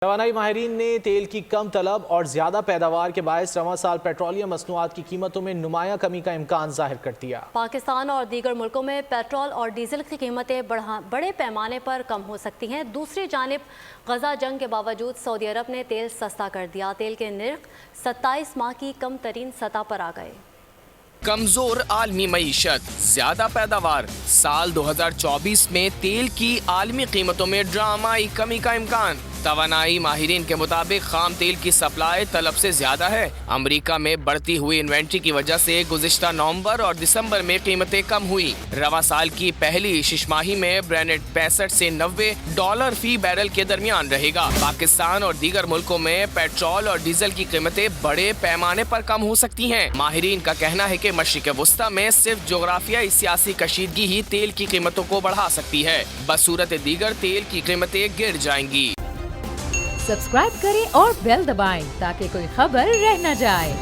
توانائی ماہرین نے تیل کی کم طلب اور زیادہ پیداوار کے باعث رواں سال پیٹرولیم مصنوعات کی قیمتوں میں نمایاں کمی کا امکان ظاہر کر دیا۔ پاکستان اور دیگر ملکوں میں پیٹرول اور ڈیزل کی قیمتیں بڑے پیمانے پر کم ہو سکتی ہیں۔ دوسری جانب غزہ جنگ کے باوجود سعودی عرب نے تیل سستا کر دیا۔ تیل کے نرخ 27 ماہ کی کم ترین سطح پر آ گئے۔ کمزور عالمی معیشت، زیادہ پیداوار، سال 2024 میں تیل کی عالمی قیمتوں میں ڈرامائی کمی کا امکان۔ توانائی ماہرین کے مطابق خام تیل کی سپلائی طلب سے زیادہ ہے۔ امریکہ میں بڑھتی ہوئی انوینٹری کی وجہ سے گزشتہ نومبر اور دسمبر میں قیمتیں کم ہوئی۔ رواں سال کی پہلی شش ماہی میں برینٹ 65 سے $90 فی بیرل کے درمیان رہے گا۔ پاکستان اور دیگر ملکوں میں پیٹرول اور ڈیزل کی قیمتیں بڑے پیمانے پر کم ہو سکتی ہیں۔ ماہرین کا کہنا ہے کہ مشرق وسطیٰ میں صرف جغرافیائی سیاسی کشیدگی ہی تیل کی قیمتوں کو بڑھا سکتی ہے، بصورت دیگر تیل کی قیمتیں گر جائیں گی۔ سبسکرائب کریں اور بیل دبائیں تاکہ کوئی خبر رہ نہ جائے۔